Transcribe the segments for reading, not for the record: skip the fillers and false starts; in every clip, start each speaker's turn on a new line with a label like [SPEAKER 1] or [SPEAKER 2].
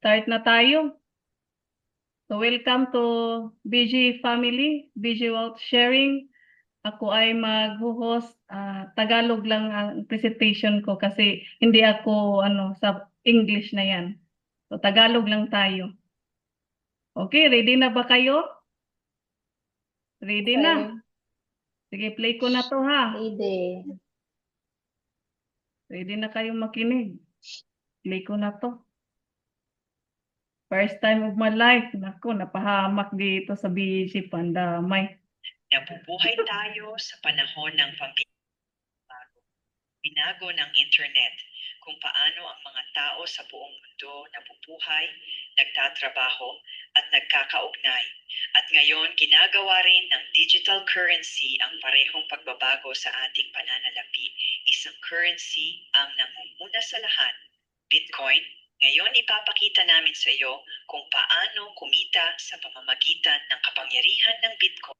[SPEAKER 1] Start na tayo. So welcome to BG Family, BG Wealth Sharing. Ako ay mag-host, Tagalog lang ang presentation ko kasi hindi ako sa English na yan. So Tagalog lang tayo. Okay, ready na ba kayo? Ready na?
[SPEAKER 2] Okay.
[SPEAKER 1] Sige, play ko na to ha.
[SPEAKER 2] Ready.
[SPEAKER 1] Ready na kayong makinig. Play ko na to. First time of my life. Naku, napahamak dito sa BG Pandamay.
[SPEAKER 3] Nabubuhay tayo sa panahon ng pagbabago. Binago ng internet kung paano ang mga tao sa buong mundo nabubuhay, nagtatrabaho, at nagkakaugnay. At ngayon, ginagawa rin ng digital currency ang parehong pagbabago sa ating pananalapi. Isang currency ang nangunguna sa lahat, Bitcoin. Ngayon, ipapakita namin sa iyo kung paano kumita sa pamamagitan ng kapangyarihan ng Bitcoin.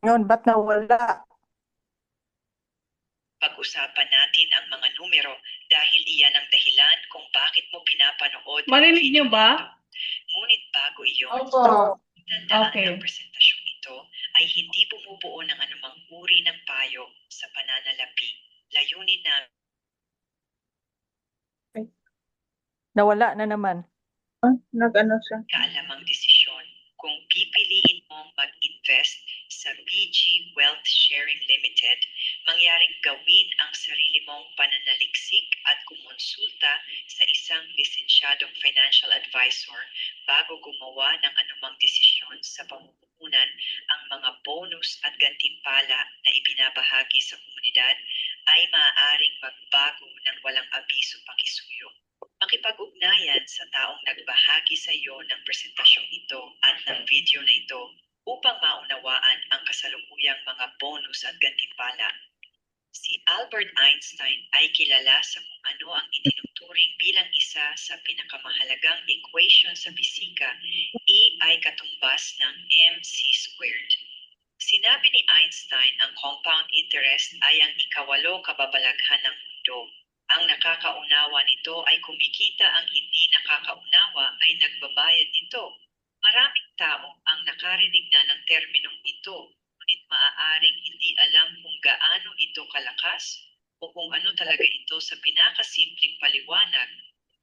[SPEAKER 2] Yun, ba't nawala?
[SPEAKER 3] Pag-usapan natin ang mga numero dahil iyan ang dahilan kung bakit mo pinapanood ang
[SPEAKER 1] Marinig
[SPEAKER 3] video
[SPEAKER 1] nyo ba?
[SPEAKER 3] na ito. Ngunit bago iyon, tandaan
[SPEAKER 1] Okay.
[SPEAKER 3] ang presentasyong ito ay hindi bumubuo ng anumang uri ng payo sa pananalapi. Layunin na
[SPEAKER 2] Nawala na naman. Nag-ano siya?
[SPEAKER 3] kaalamang desisyon kung pipiliin mong mag-invest sa BG Wealth Sharing Limited, mangyaring gawin ang sarili mong pananaliksik at kumonsulta sa isang lisensyadong financial advisor bago gumawa ng anumang desisyon sa pamumuhunan. Ang mga bonus at gantimpala na ibinabahagi sa komunidad ay maaaring magbago ng walang abiso pakisuyo. Makipag-ugnayan sa taong nagbahagi sa iyo ng presentasyong ito at ng video na ito upang maunawaan ang kasalukuyang mga bonus at gantimpala. Si Albert Einstein ay kilala sa kung ano ang itinuturing bilang isa sa pinakamahalagang equation sa pisika. E ay katumbas ng mc squared. Sinabi ni Einstein ang compound interest ay ang ikawalo kababalaghan ng mundo. Ang nakakaunawa nito ay kumikita, ang hindi nakakaunawa ay nagbabayad nito. Maraming tao ang nakarinig na ng terminong ito, ngunit maaaring hindi alam kung gaano ito kalakas o kung ano talaga ito sa pinakasimpleng paliwanag.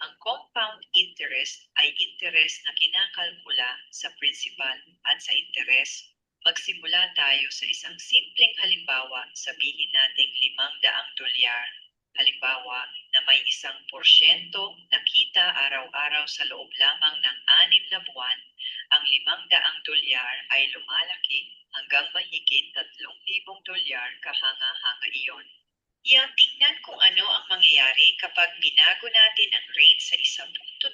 [SPEAKER 3] Ang compound interest ay interest na kinakalkula sa principal at sa interest. Magsimula tayo sa isang simpleng halimbawa, sabihin nating $500. Halimbawa na may 1% na kita araw-araw sa loob lamang ng 6 na buwan, ang $500 ay lumalaki hanggang mahigit $3,000 kahanga-hanga iyon. Tingnan kung ano ang mangyayari kapag binago natin ang rate sa 1.3%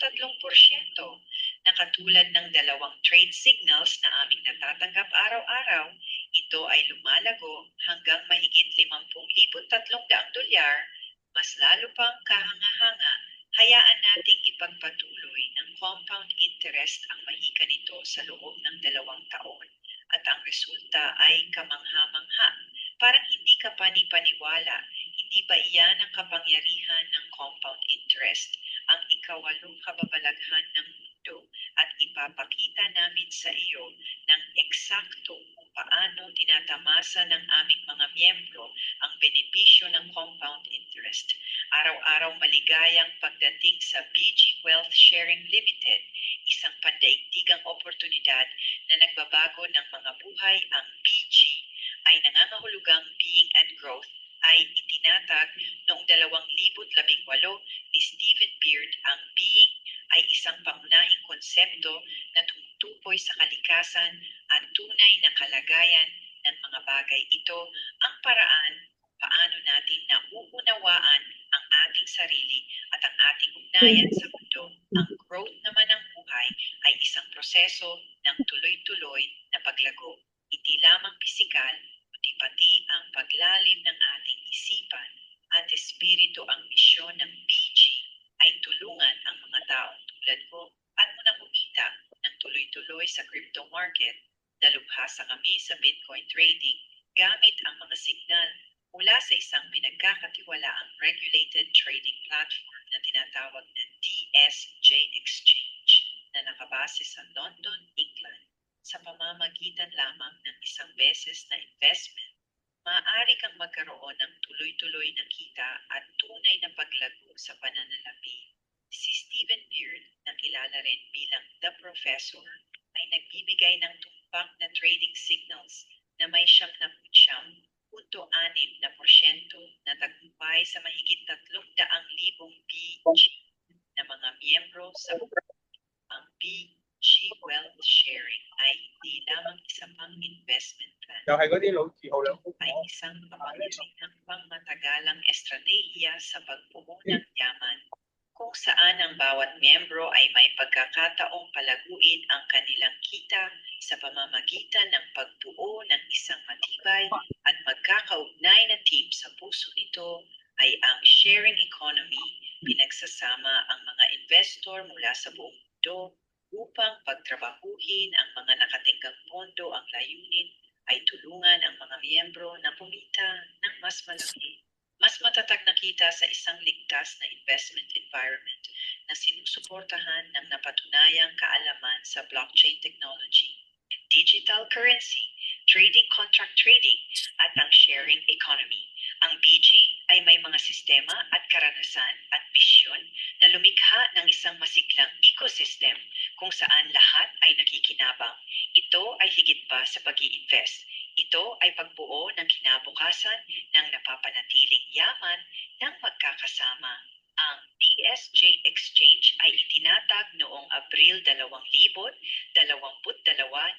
[SPEAKER 3] na katulad ng dalawang trade signals na aming natatanggap araw-araw. Ito ay lumalago hanggang mahigit $50,300, mas lalo pang kahanga-hanga. Hayaan nating ipagpatuloy ng compound interest ang mahika nito sa loob ng 2 taon at ang resulta ay kamangha-mangha. Parang hindi ka panipaniwala. Hindi ba iyan ang kapangyarihan ng compound interest, ang ikawalong kababalaghan ng mundo, at ipapakita namin sa iyo ng eksakto kung paano tinatamasa ng aming mga miyembro ang benepisyo ng compound interest. Araw-araw maligayang pagdating sa BG Wealth Sharing Limited, isang pandaigdigang oportunidad na nagbabago ng mga buhay. Ang BG ay nangangahulugang Being and Growth ay itinatag noong 2018 ni Stephen Beard. Ang being ay isang pangunahing konsepto na tumutukoy sa kalikasan at tunay na kalagayan ng mga bagay. Ito ang paraan kung paano natin nauunawaan ang ating sarili at ang ating ugnayan sa mundo. Ang growth naman ng buhay ay isang proseso ng tuloy-tuloy na paglago. Hindi lamang pisikal, kundi pati ang paglalim ng ating isipan at espiritu. Ang misyon ng BG ay tulungan ang mga taong tulad ko at munang umita ng tuloy-tuloy sa crypto market, dalubhasa kami sa Bitcoin trading gamit ang mga signal mula sa isang pinagkakatiwalaang regulated trading platform na tinatawag na DSJ Exchange na nakabase sa London, England. Sa pamamagitan lamang ng isang beses na investment, maaari kang magkaroon ng tuloy-tuloy na kita at tunay na paglago sa pananalapi. Si Stephen Beard, na kilala rin bilang The Professor, ay nagbibigay ng tumpak na trading signals na may 79.6% na tagumpay sa mahigit 300,000 PG na mga miyembro sa ang PG Wealth Sharing ay hindi lamang isa pang investment plan.
[SPEAKER 4] 又係嗰啲老字號兩公
[SPEAKER 3] Ay isang kapangyarihang pangmatagalang estratehiya sa pagbuo ng yaman, kung saan ang bawat miyembro ay may pagkakataong palaguin ang kanilang kita sa pamamagitan ng pagbuo ng isang matibay at magkakaugnay na team. Sa puso nito ay ang sharing economy, pinagsasama ang mga investor mula sa buong mundo upang pagtrabahuhin ang mga nakatinggang pondo. Ang layunin ay tulungan ang mga miyembro na kumita ng mas malaki, mas matatag na kita sa isang ligtas na investment environment na sinusuportahan ng napatunayang kaalaman sa blockchain technology, digital currency, trading, contract trading, at ang sharing economy. Ang BG ay may mga sistema at karanasan at bisyon na lumikha ng isang masiglang ecosystem kung saan lahat ay nakikinabang. Ito ay higit pa sa pag-i-invest. Ito ay pagbuo ng kinabukasan ng napapanatiling yaman ng magkakasama. Ang DSJ Exchange ay itinatag noong Abril 2022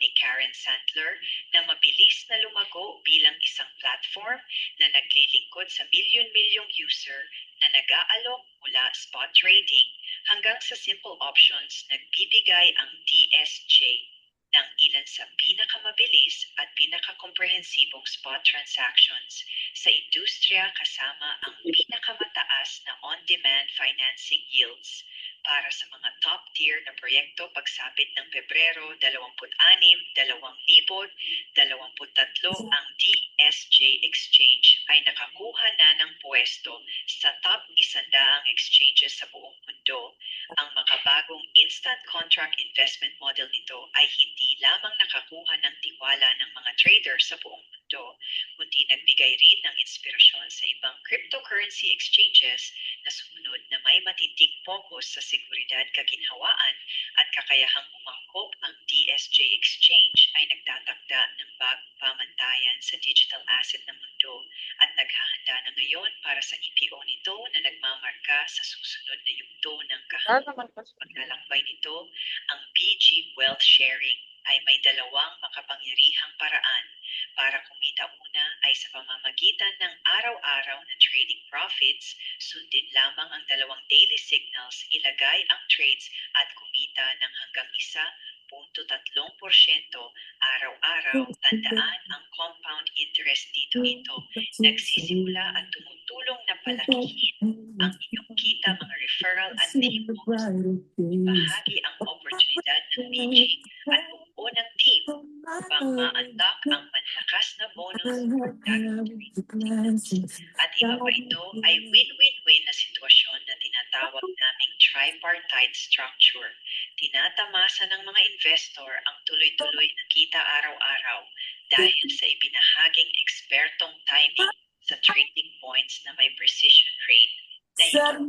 [SPEAKER 3] ni Karen Sandler na mabilis na lumago bilang isang platform na naglilingkod sa milyon-milyong user na nag-aalok mula spot trading hanggang sa simple options. Nagbibigay ang DSJ ng ilan sa pinakamabilis at pinakakomprehensibong spot transactions sa industriya kasama ang pinakamataas na on-demand financing yields para sa mga top-tier na proyekto. Pagsapit ng Pebrero 26, 2023, ang DSJ Exchange ay nakakuha na ng pwesto sa top 100 exchanges sa buong mundo. Ang makabagong instant contract investment model nito ay hindi lamang nakakuha ng tiwala ng mga trader sa buong mundo, kundi nagbigay rin ng inspirasyon sa ibang cryptocurrency exchanges na sumunod na may matinding focus sa seguridad, kaginhawaan at kakayahang umangkop. Ang DSJ Exchange ay nagtatakda ng bagong pamantayan sa digital asset ng mundo at naghahanda na ngayon para sa IPO nito na nagmamarka sa susunod na yugto ng paglalakbay nito. Ang BG Wealth Sharing ay may dalawang makapangyarihang paraan para kumita. Una ay sa pamamagitan ng araw-araw na trading profits. Sundin lamang ang dalawang daily signals, ilagay ang trades at kumita ng hanggang 1.3% araw-araw. Tandaan ang compound interest dito. Ito nagsisimula at tumutulong na palakihin ang inyong kita. Mga referral at team bonus, bahagi ang oportunidad ng BG at buo ng team upang ma-unlock ang malakas na bonus at iba pa. Ito ay win-win-win na sitwasyon na tinatawag naming tripartite structure. Tinatamasa ng mga investor ang tuloy-tuloy na kita araw-araw dahil sa ibinahaging ekspertong timing sa trading points na may precision rate na higit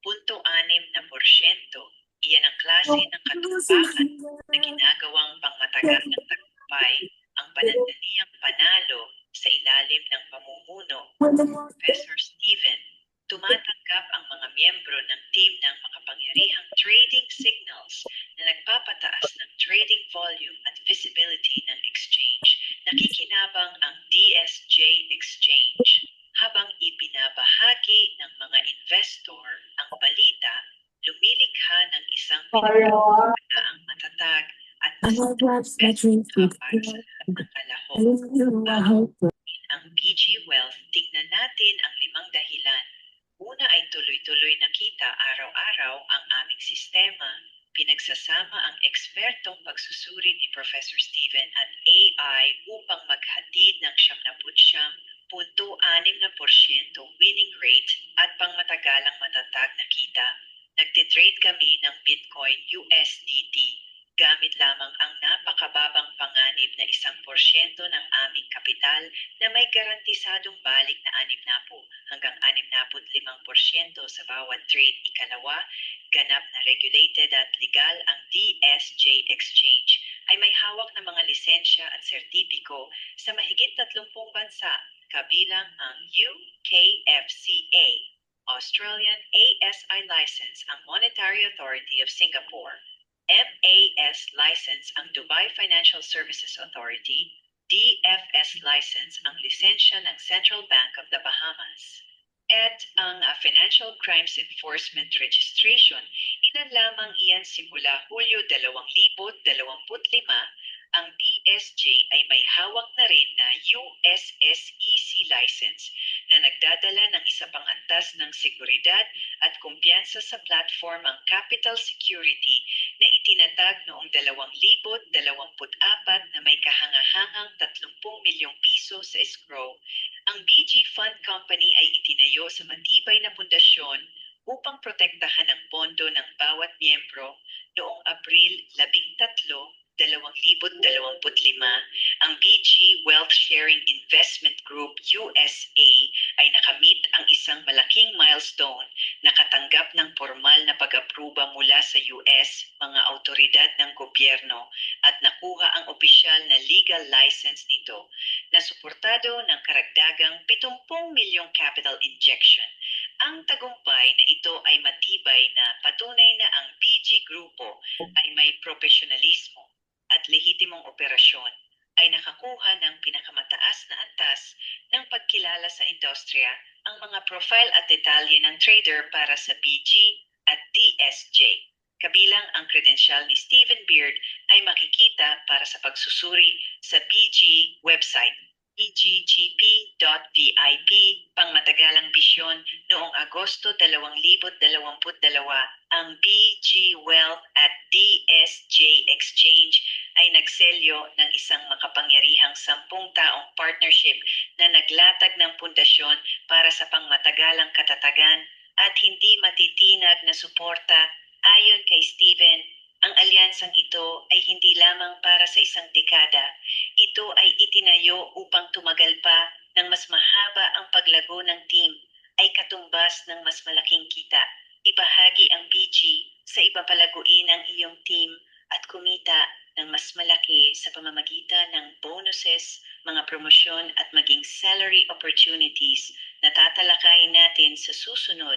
[SPEAKER 3] 0.6%. Iyan ang klase ng katupakan na ginagawang pangmatagal ng tagumpay ang panandaliang panalo sa ilalim ng pamumuno ni Professor Stephen. Tumatanggap ang mga miyembro ng team ng makapangyarihang trading signals na nagpapataas ng trading volume at visibility ng exchange. Nakikinabang ang DSJ Exchange habang ibinabahagi ng mga investor ang balita. Lumilikha ng isang pinagkakataang matatag at para sa lahat ng kalahok. Ang BG Wealth, tignan natin ang 5 dahilan. Una ay tuloy-tuloy na kita araw-araw ang aming sistema. pinagsasama ang ekspertong pagsusuri ni Professor Steven at AI upang maghatid ng 79.6% winning rate at pangmatagalang matatag na kita. Nagtitrade kami ng Bitcoin USDT gamit lamang ang napakababang panganib na 1% ng aming kapital na may garantisadong balik na 60 hanggang 65% sa bawat trade. Ikalawa, ganap na regulated at legal ang DSJ Exchange ay may hawak na mga lisensya at sertipiko sa mahigit 30 bansa, kabilang ang UKFCA, Australian ASI license ang Monetary Authority of Singapore, MAS license ang Dubai Financial Services Authority, DFS license ang lisensya ng Central Bank of the Bahamas. At ang Financial Crimes Enforcement Registration, ilan lamang iyan simula Hulyo 2025, ang DSJ ay may hawak na rin na USSEC license na nagdadala ng isa pang antas ng seguridad at kumpiyansa sa platformang Capital Security na itinatag noong 2024 na may kahangahangang 30 milyong piso sa escrow. Ang BG Fund Company ay itinayo sa matibay na pundasyon upang protektahan ang pondo ng bawat miyembro. Noong Abril 13, 2025, ang BG Wealth Sharing Investment Group USA ay nakamit ang isang malaking milestone, nakatanggap ng formal na pag-apruba mula sa US, mga autoridad ng gobyerno at nakuha ang opisyal na legal license nito na suportado ng karagdagang 70 milyong capital injection. Ang tagumpay na ito ay matibay na patunay na ang BG Grupo ay may profesionalismo at lehitimong operasyon, ay nakakuha ng pinakamataas na antas ng pagkilala sa industriya. Ang mga profile at detalye ng trader para sa BG at DSJ, kabilang ang kredensyal ni Steven Beard, ay makikita para sa pagsusuri sa BG website, bggp.vip. Pangmatagalang bisyon, noong Agosto 2022, ang BG Wealth at DSJ Exchange ay nagselyo ng isang makapangyarihang 10 taong partnership na naglatag ng pundasyon para sa pangmatagalang katatagan at hindi matitinag na suporta. Ayon kay Steven, ang alyansang ito ay hindi lamang para sa isang dekada. Ito ay itinayo upang tumagal pa ng mas mahaba. Ang paglago ng team ay katumbas ng mas malaking kita. Ibahagi ang BG sa ipapalaguin ang iyong team at kumita ng mas malaki sa pamamagitan ng bonuses, mga promosyon at maging salary opportunities na tatalakayin natin sa susunod.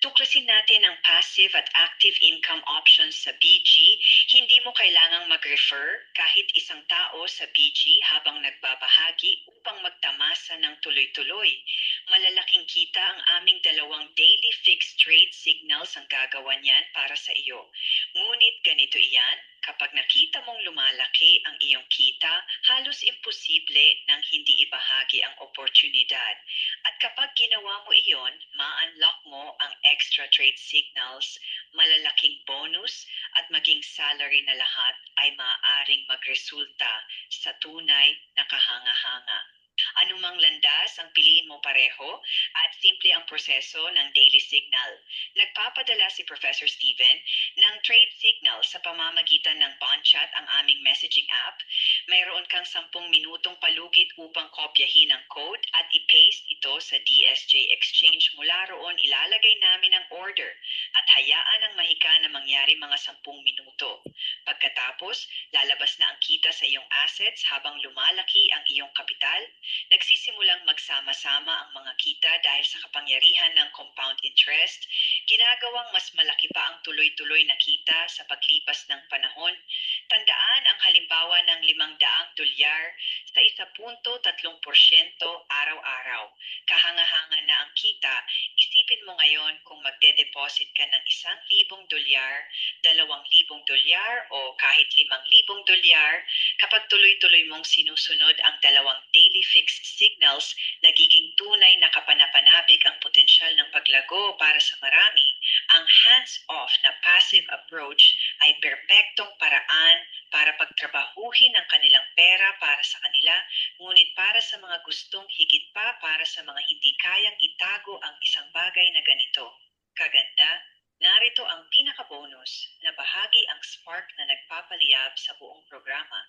[SPEAKER 3] Tuklasin natin ang passive at active income options sa BG. Hindi mo kailangang mag-refer kahit isang tao sa BG habang nagbabahagi upang magtamasa ng tuloy-tuloy. Malalaking kita ang aming 2 daily fixed trade signals ang gagawa niyan para sa iyo. Ngunit ganito iyan, kapag nakita mong lumalaki ang iyong kita, halos imposible nang hindi ibahagi ang oportunidad. At kapag ginawa mo iyon, ma-unlock mo ang extra trade signals, malalaking bonus at maging salary na lahat ay maaaring magresulta sa tunay na kahanga-hanga. Anumang landas ang piliin mo pareho at simple ang proseso ng daily signal. Nagpapadala si Professor Steven ng trade signal sa pamamagitan ng BondChat, ang aming messaging app. Mayroon kang 10 minutong palugit upang kopyahin ang code at i-paste ito sa DSJ Exchange. Mula roon ilalagay namin ang order at hayaan ang mahika na mangyari mga 10 minuto. Pagkatapos, lalabas na ang kita sa iyong assets habang lumalaki ang iyong kapital. Nagsisimulang magsama-sama ang mga kita dahil sa kapangyarihan ng compound interest, ginagawang mas malaki pa ang tuloy-tuloy na kita sa paglipas ng panahon. Tandaan ang halimbawa ng $500 sa 1.3% araw-araw. Kahanga-hanga na ang kita. Isipin mo ngayon kung magde-deposit ka ng $1,000, $2,000 o kahit $5,000, kapag tuloy-tuloy mong sinusunod ang 2 daily fixed signals, nagiging tunay na kapanapanabik ang potensyal ng paglago para sa marami. Ang hands-off na passive approach ay perpektong paraan para pagtrabahuhin ang kanilang pera para sa kanila, ngunit para sa mga gustong higit pa para sa mga hindi kayang itago ang isang bagay na ganito. Kaganda, narito ang pinaka-bonus na bahagi ang spark na nagpapaliyab sa buong programa.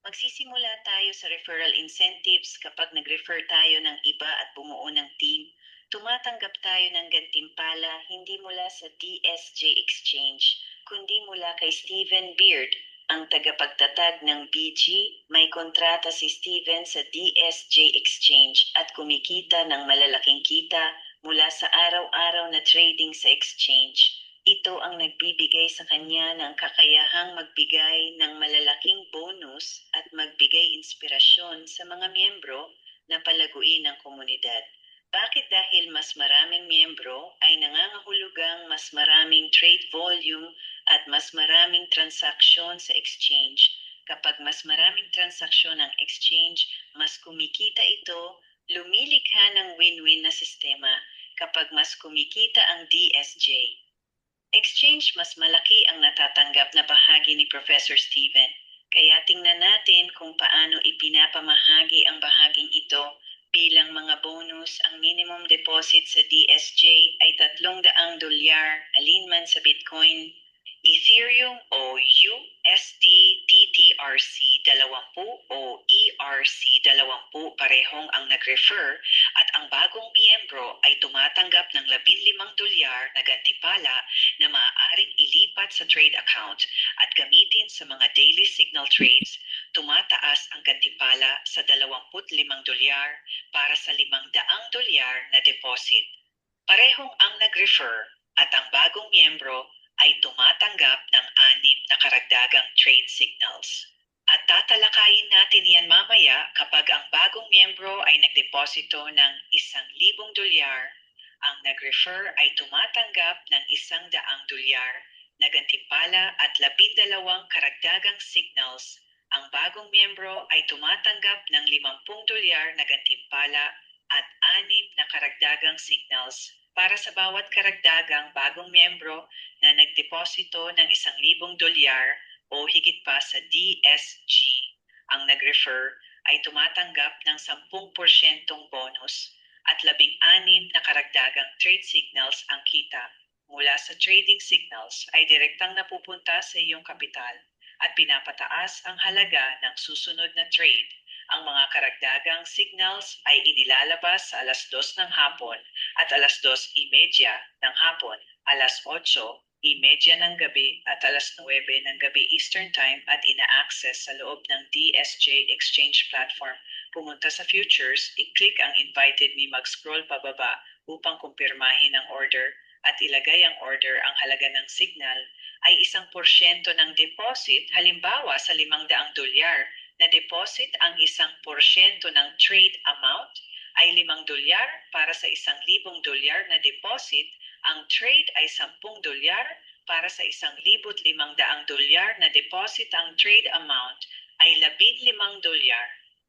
[SPEAKER 3] Magsisimula tayo sa referral incentives kapag nag-refer tayo ng iba at bumuo ng team. Tumatanggap tayo ng gantimpala hindi mula sa DSJ Exchange, kundi mula kay Steven Beard, ang tagapagtatag ng BG. May kontrata si Steven sa DSJ Exchange at kumikita ng malalaking kita mula sa araw-araw na trading sa exchange. Ito ang nagbibigay sa kanya ng kakayahang magbigay ng malalaking bonus at magbigay inspirasyon sa mga miyembro na palaguin ang komunidad. Bakit? Dahil mas maraming miyembro ay nangangahulugang mas maraming trade volume at mas maraming transaksyon sa exchange. Kapag mas maraming transaksyon ang exchange, mas kumikita ito, lumilikha ng win-win na sistema. Kapag mas kumikita ang DSJ Exchange, mas malaki ang natatanggap na bahagi ni Professor Steven. Kaya tingnan natin kung paano ipinapamahagi ang bahaging ito. Bilang mga bonus, ang minimum deposit sa DSJ ay $300, alinman sa Bitcoin, Ethereum o USD, TTRC 20 o ERC 20 parehong ang nag-refer at ang bagong miyembro ay tumatanggap ng $15 na gantipala na maaaring ilipat sa trade account at gamitin sa mga daily signal trades. Tumataas ang gantipala sa $25 para sa $500 na deposit. Parehong ang nag-refer at ang bagong miyembro ay tumatanggap ng 6 na karagdagang trade signals. At tatalakayin natin yan mamaya kapag ang bagong miyembro ay nagdeposito ng $1,000, ang nag-refer ay tumatanggap ng $100 na gantimpala at 12 karagdagang signals. Ang bagong miyembro ay tumatanggap ng $50 na gantimpala at 6 na karagdagang signals. Para sa bawat karagdagang bagong miyembro na nagdeposito ng $1,000 o higit pa sa DSG, ang nag-refer ay tumatanggap ng 10% bonus at 16 na karagdagang trade signals ang kita. Mula sa trading signals ay direktang napupunta sa iyong kapital at pinapataas ang halaga ng susunod na trade. Ang mga karagdagang signals ay inilalabas sa 2:00 ng hapon at 2:30 ng hapon, 8:30 ng gabi at 9:00 ng gabi Eastern Time at ina-access sa loob ng DSJ Exchange Platform. Pumunta sa futures, i-click ang invited me, mag-scroll pababa upang kumpirmahin ang order at ilagay ang order. Ang halaga ng signal ay 1% ng deposit, halimbawa sa $500 na deposit, ang 1% ng trade amount ay $5 para sa $1,000 na deposit, ang trade ay $10 para sa $1,500 na deposit, ang trade amount ay $15.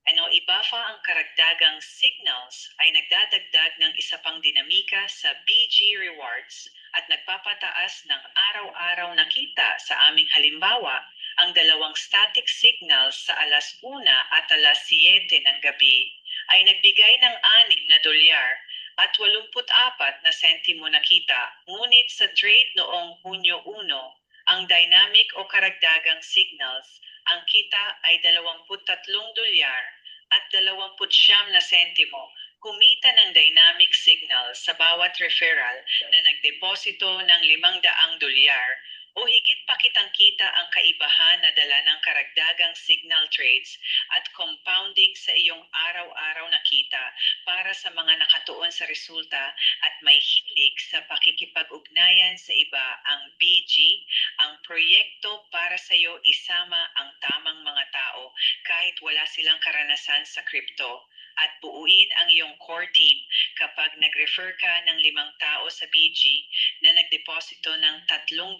[SPEAKER 3] Iba pa ang karagdagang signals ay nagdadagdag ng isa pang dinamika sa BG Rewards at nagpapataas ng araw-araw na kita. Sa aming halimbawa, ang 2 static signals sa 1:00 at 7:00 ng gabi ay nagbigay ng $6 at 84 na sentimo na kita. Ngunit sa trade noong Hunyo 1, ang dynamic o karagdagang signals, ang kita ay $23 at 29 na sentimo. Kumita ng dynamic signal sa bawat referral na nagdeposito ng $500 o higit pa kitang kita ang kaibahan na dala ng karagdagang signal trades at compounding sa iyong araw-araw na kita para sa mga nakatuon sa resulta at may hilig sa pakikipag-ugnayan sa iba. Ang BG, ang proyekto para sa iyo, isama ang tamang mga tao kahit wala silang karanasan sa crypto at buuin ang iyong core team. Kapag nag-refer ka ng 5 tao sa BG na nagdeposito ng $300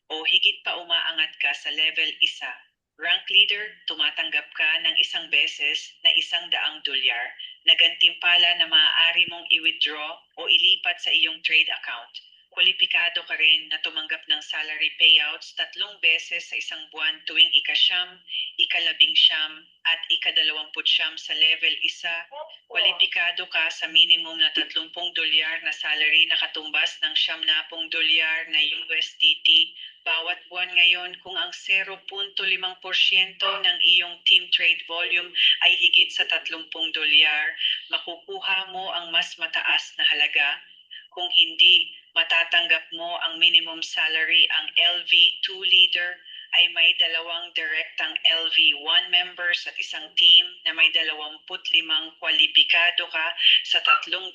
[SPEAKER 3] o higit pa, umaangat ka sa level 1, rank leader, tumatanggap ka ng isang beses na $100 na gantimpala na maaari mong i-withdraw o ilipat sa iyong trade account. kwalipikado ka rin na tumanggap ng salary payouts 3 beses sa isang buwan tuwing ika-9, ika-11 at ika-29 sa level 1. Kwalipikado ka sa minimum na $30 na salary na katumbas ng $70 na USDT bawat buwan ngayon. Kung ang 0.5% ng iyong team trade volume ay higit sa $30, makukuha mo ang mas mataas na halaga. Kung hindi, matatanggap mo ang minimum salary. Ang LV2 leader ay may 2 direktang LV1 members at isang team na may 25 kwalipikado ka sa $300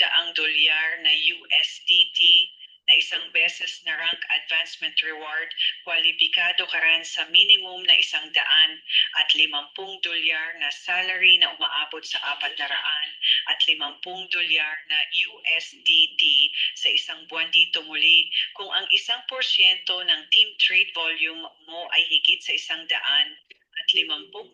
[SPEAKER 3] na USDT na isang beses na rank advancement reward. Kwalipikado ka rin sa minimum na $150 na salary na umaabot sa $400 at $50 na USDT sa isang buwan. Dito muli, kung ang 1% ng team trade volume mo ay higit sa $100 at $50,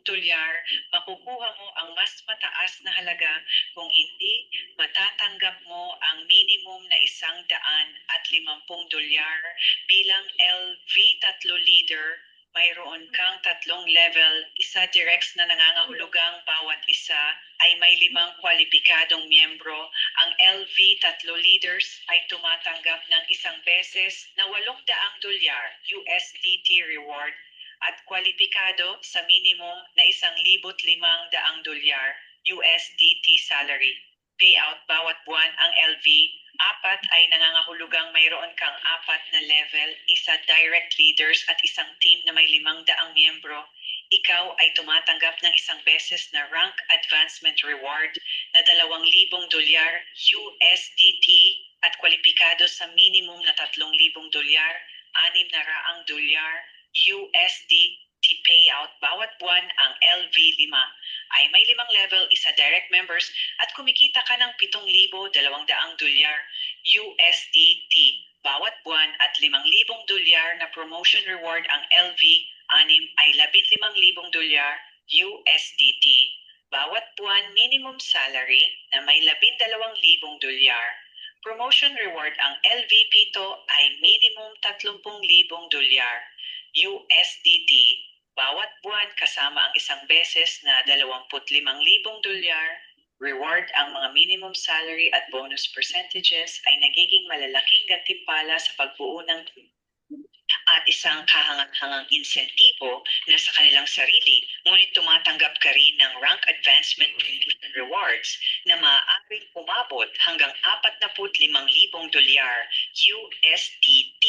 [SPEAKER 3] makukuha mo ang mas mataas na halaga. Kung hindi, matatanggap mo ang minimum na $100 at $50 bilang LV3 leader. Mayroon kang 3 level, isa directs na nangangahulugang bawat isa ay may 5 kwalipikadong miyembro. Ang LV3 leaders ay tumatanggap ng isang beses na $800 USDT reward at kwalipikado sa minimum na $1,500 USDT salary payout bawat buwan. Ang LV4 ay nangangahulugang mayroon kang 4 na level, isa direct leaders at isang team na may 500 miyembro. Ikaw ay tumatanggap ng isang beses na rank advancement reward na $2,000 USDT at kwalipikado sa minimum na $3,000, $600 USDT payout bawat buwan. Ang LV5 ay may 5 level, isa direct members at kumikita ka ng $7,200 USDT bawat buwan at $5,000 na promotion reward. Ang LV6 ay $15,000 USDT bawat buwan. Minimum salary na may $12,000 promotion reward. Ang LV7 ay minimum $30,000 USDT bawat buwan kasama ang isang beses na $25,000 reward. Ang mga minimum salary at bonus percentages ay nagiging malalaking gantimpala sa pagbuo ng at isang kahangang-hangang insentibo na sa kanilang sarili, ngunit tumatanggap ka rin ng rank advancement rewards na maaaring umabot hanggang $45,000 USDT.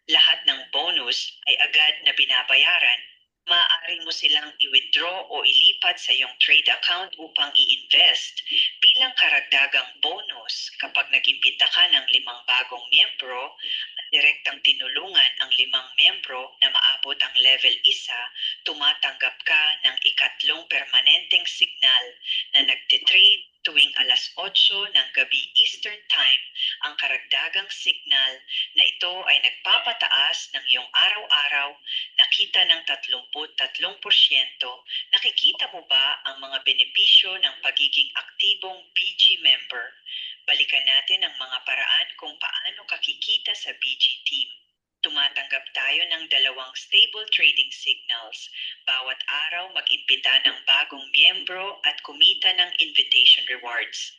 [SPEAKER 3] Lahat ng bonus ay agad na binabayaran. Maaari mo silang i-withdraw o ilipat sa iyong trade account upang i-invest bilang karagdagang bonus. Kapag nag-imbita ka ng 5 bagong miyembro at direktang tinulungan ang 5 miyembro na maabot ang level 1, tumatanggap ka ng ikatlong permanenteng signal na nagtitrade tuwing 8:00 ng gabi Eastern Time. Ang karagdagang signal na ito ay nagpapataas ng iyong araw-araw na kita ng 33%. Nakikita mo ba ang mga benepisyo ng pagiging aktibong BG member? Balikan natin ang mga paraan kung paano kakikita sa BG team. Tumatanggap tayo ng 2 stable trading signals. Bawat araw mag-imbita ng bagong miyembro at kumita ng invitation rewards.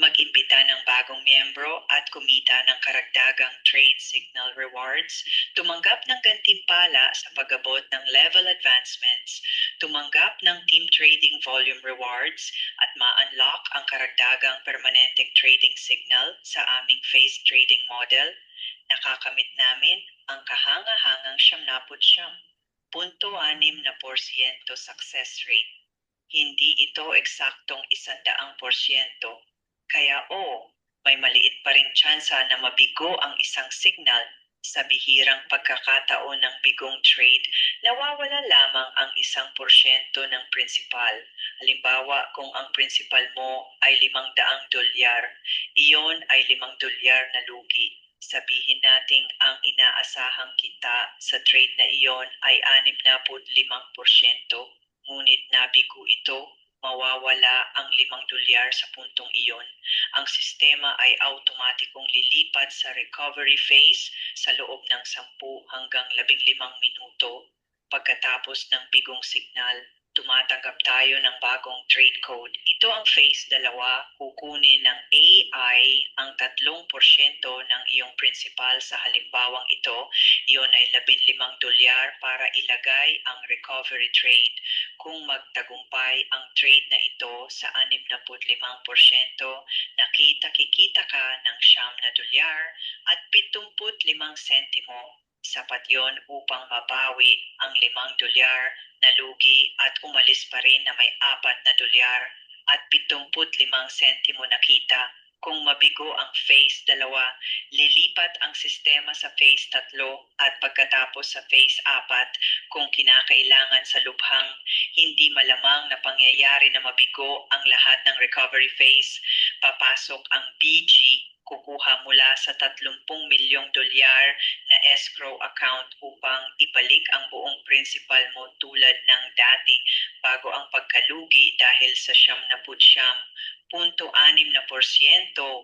[SPEAKER 3] Mag-imbita ng bagong miyembro at kumita ng karagdagang trade signal rewards. Tumanggap ng gantimpala sa pag-abot ng level advancements. Tumanggap ng team trading volume rewards at ma-unlock ang karagdagang permanenteng trading signal sa aming phase trading model. Nakakamit namin ang kahanga-hangang 79.6% success rate. Hindi ito eksaktong 100%. Kaya may maliit pa ring tsansa na mabigo ang isang signal. Sa bihirang pagkakataon ng bigong trade, nawawala lamang ang 1% ng prinsipal. Halimbawa, kung ang prinsipal mo ay $500, iyon ay $5 na lugi. Sabihin nating ang inaasahang kita sa trade na iyon ay 65%, ngunit nabigo ito. mawawala ang $5 sa puntong iyon. Ang sistema ay automatikong lilipat sa recovery phase sa loob ng 10 hanggang 15 minuto. Pagkatapos ng bigong signal, tumatanggap tayo ng bagong trade code. Ito ang phase 2, kukunin ng AI ang 3% ng iyong principal sa halimbawang ito. Iyon ay $15 para ilagay ang recovery trade. Kung magtagumpay ang trade na ito sa 65%, kikita ka ng $9 at 75 sentimo. Sapat yon upang mabawi ang $5 na lugi at umalis pa rin na may $4 at 75 sentimo na kita. Kung mabigo ang phase 2, lilipat ang sistema sa phase 3 at pagkatapos sa phase 4, kung kinakailangan sa lubhang hindi malamang na pangyayari na mabigo ang lahat ng recovery phase, papasok ang BG, kukuha mula sa $30 milyong na escrow account upang ibalik ang buong principal mo tulad ng dati bago ang pagkalugi dahil sa 79.6%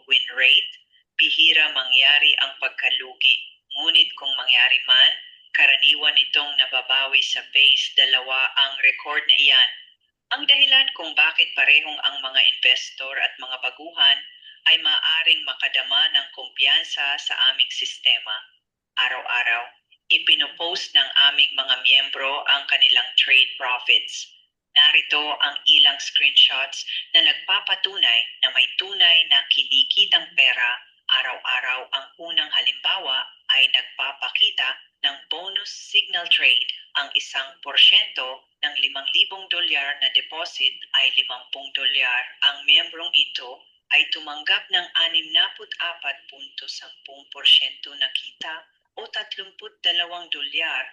[SPEAKER 3] win rate. Bihira mangyari ang pagkalugi, ngunit kung mangyari man, karaniwan itong nababawi sa phase 2 ang record na iyan. Ang dahilan kung bakit parehong ang mga investor at mga baguhan ay maaaring makadama ng kumpiyansa sa aming sistema. Araw-araw, ipinopost ng aming mga miyembro ang kanilang trade profits. Narito ang ilang screenshots na nagpapatunay na may tunay na kinikitang pera. Araw-araw ang unang halimbawa ay nagpapakita ng bonus signal trade. Ang 1% ng $5,000 na deposit ay $50. Ang miyembrong ito ay tumanggap ng 64.10% na kita o $32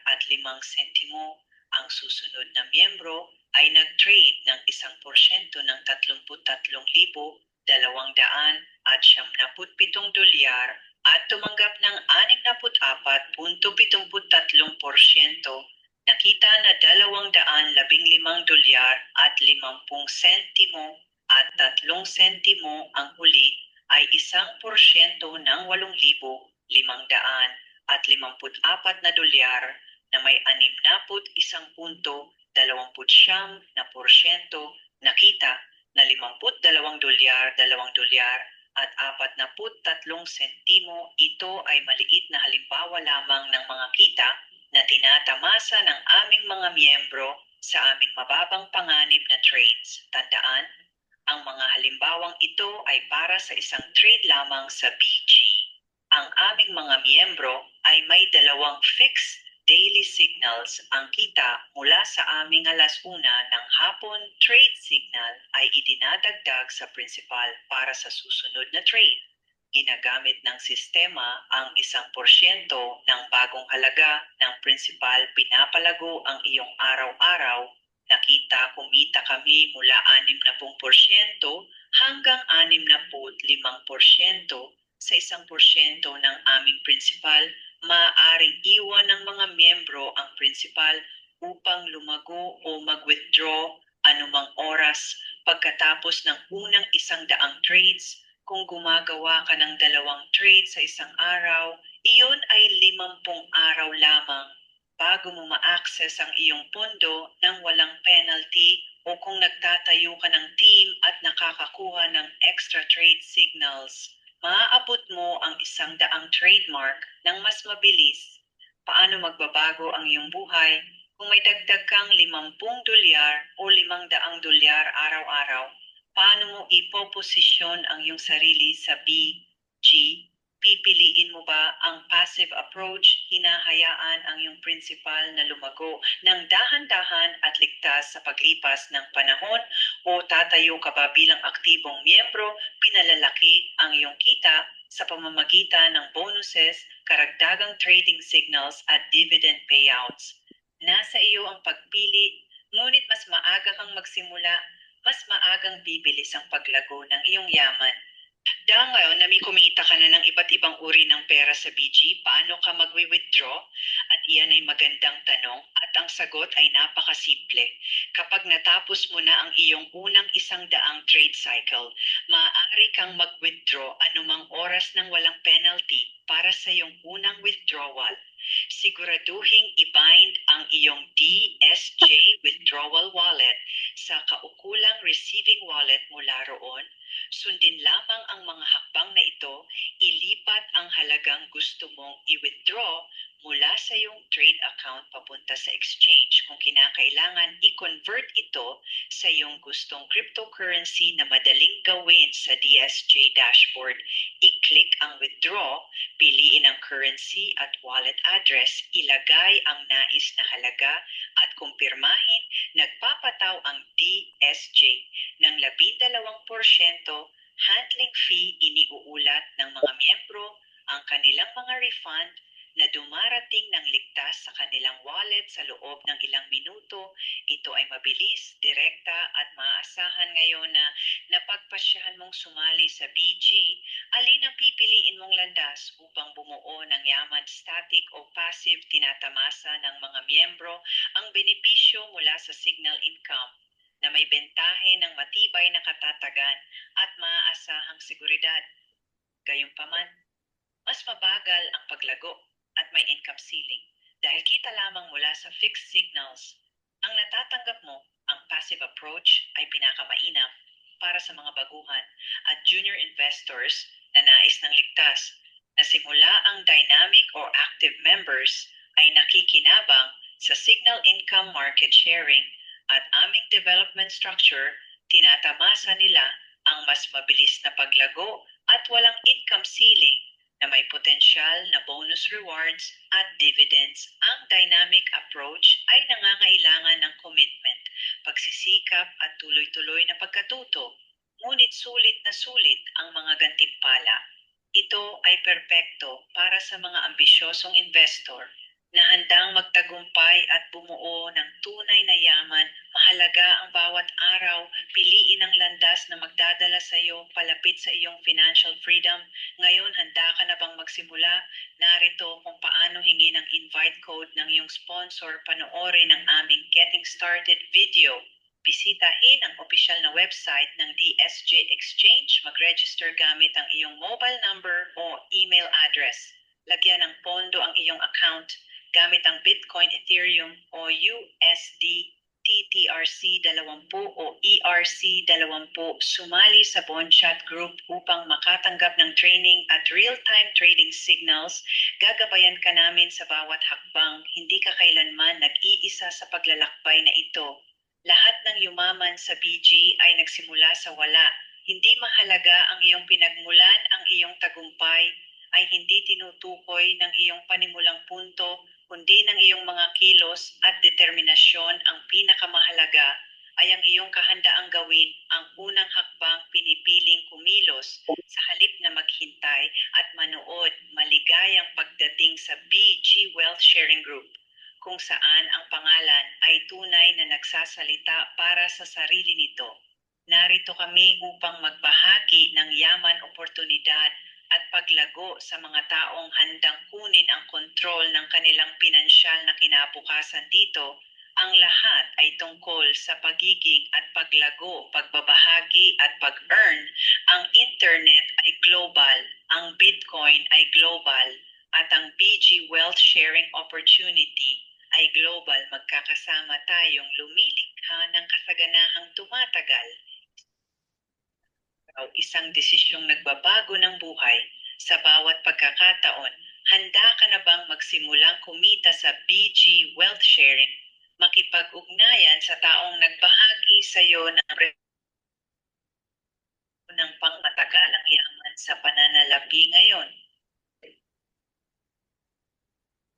[SPEAKER 3] at 5 sentimo. Ang susunod na miyembro ay nag-trade ng 1% ng $33,200 at $77 at tumanggap ng 64.73%. Nakita na $215 at 50 sentimo at 3 sentimo. Ang huli ay 1% ng $8,500 at 54 na may 61.29%. Nakita na $52 at 43 sentimo. Ito ay maliit na halimbawa lamang ng mga kita na tinatamasa ng aming mga miyembro sa aming mababang panganib na trades. Tandaan, ang mga halimbawang ito ay para sa isang trade lamang sa BG. Ang aming mga miyembro ay may 2 fixed daily signals. Ang kita mula sa aming 1:00 ng hapon trade signal ay idinadagdag sa principal para sa susunod na trade. Ginagamit ng sistema ang 1% ng bagong halaga ng principal. Pinapalago ang iyong araw-araw. Nakita kumita kami mula 60% hanggang 65% sa 1% ng aming principal. Maaaring iwan ng mga miyembro ang principal upang lumago o mag-withdraw anumang oras pagkatapos ng unang 100 trades. Kung gumagawa ka ng 2 trades sa isang araw, iyon ay 50 araw lamang bago mo ma-access ang iyong pondo ng walang penalty, o kung nagtatayo ka ng team at nakakakuha ng extra trade signals, maaabot mo ang 100 trademark ng mas mabilis. Paano magbabago ang iyong buhay kung may dagdag kang $50 o $500 araw-araw? Paano mo ipoposisyon ang iyong sarili sa BG? Pipiliin mo ba ang passive approach, hinahayaan ang iyong principal na lumago ng dahan-dahan at ligtas sa paglipas ng panahon, o tatayo ka ba bilang aktibong miyembro, pinalalaki ang iyong kita sa pamamagitan ng bonuses, karagdagang trading signals at dividend payouts? Nasa iyo ang pagpili, ngunit mas maaga kang magsimula, mas maagang bibilis ang paglago ng iyong yaman. Dahil ngayon na may kumita ka na ng iba't ibang uri ng pera sa BG, paano ka magwi-withdraw? At iyan ay magandang tanong at ang sagot ay napakasimple. Kapag natapos mo na ang iyong unang 100 trade cycle, maaari kang mag-withdraw anumang oras ng walang penalty para sa iyong unang withdrawal. Siguraduhing i-bind ang iyong DSJ withdrawal wallet sa kaukulang receiving wallet mula roon. Sundin lamang ang mga hakbang na ito, ilipat ang halagang gusto mong i-withdraw mula sa iyong trade account papunta sa exchange. Kung kinakailangan, i-convert ito sa iyong gustong cryptocurrency na madaling gawin sa DSJ dashboard. I-click ang withdraw, piliin ang currency at wallet address, ilagay ang nais na halaga at kumpirmahin, nagpapataw ang DSJ ng 12% handling fee. Iniuulat ng mga miyembro ang kanilang mga refund na dumarating ng ligtas sa kanilang wallet sa loob ng ilang minuto. Ito ay mabilis, direkta at maaasahan. Ngayon na napagpasyahan mong sumali sa BG, alin ang pipiliin mong landas upang bumuo ng yaman? Static o passive? Tinatamasa ng mga miyembro ang benepisyo mula sa signal income na may bentahe ng matibay na katatagan at maaasahang seguridad. Gayunpaman, mas mabagal ang paglago at may income ceiling dahil kita lamang mula sa fixed signals. Ang natatanggap mo, ang passive approach, ay pinakamainam para sa mga baguhan at junior investors na nais ng ligtas. Na simula ang dynamic or active members ay nakikinabang sa signal income market sharing at aming development structure, tinatamasa nila ang mas mabilis na paglago at walang income ceiling na may potensyal na bonus rewards at dividends. Ang dynamic approach ay nangangailangan ng commitment, pagsisikap at tuloy-tuloy na pagkatuto. Ngunit sulit na sulit ang mga gantimpala. Ito ay perpekto para sa mga ambisyosong investor na handang magtagumpay at bumuo ng tunay na yaman. Mahalaga ang bawat araw, piliin ang landas na magdadala sa iyo palapit sa iyong financial freedom. Ngayon, handa ka na bang magsimula? Narito kung paano hingin ang invite code ng iyong sponsor. Panoorin ang aming Getting Started video. Bisitahin ang opisyal na website ng DSJ Exchange. Mag-register gamit ang iyong mobile number o email address. Lagyan ng pondo ang iyong account gamit ang Bitcoin, Ethereum o USD, TTRC20 o ERC20. Sumali sa Bond Chat Group upang makatanggap ng training at real-time trading signals. Gagabayan ka namin sa bawat hakbang. Hindi ka kailanman nag-iisa sa paglalakbay na ito. Lahat ng yumaman sa BG ay nagsimula sa wala. Hindi mahalaga ang iyong pinagmulan, ang iyong tagumpay ay hindi tinutukoy ng iyong panimulang punto, kundi ng iyong mga kilos at determinasyon. Ang pinakamahalaga ay ang iyong kahandaang gawin ang unang hakbang, pinipiling kumilos sa halip na maghintay at manood. Maligayang pagdating sa BG Wealth Sharing Group, kung saan ang pangalan ay tunay na nagsasalita para sa sarili nito. Narito kami upang magbahagi ng yaman, oportunidad at paglago sa mga taong handang kunin ang kontrol ng kanilang pinansyal na kinabukasan dito. Ang lahat ay tungkol sa pagiging at paglago, pagbabahagi at pag-earn. Ang internet ay global, ang Bitcoin ay global, at ang BG Wealth Sharing Opportunity ay global. Magkakasama tayong lumilikha ng kasaganahang tumatagal. Isang desisyong nagbabago ng buhay sa bawat pagkakataon. Handa ka na bang magsimulang kumita sa BG Wealth Sharing? Makipag-ugnayan sa taong nagbahagi sa iyo ng pangmatagalang yaman sa pananalapi ngayon.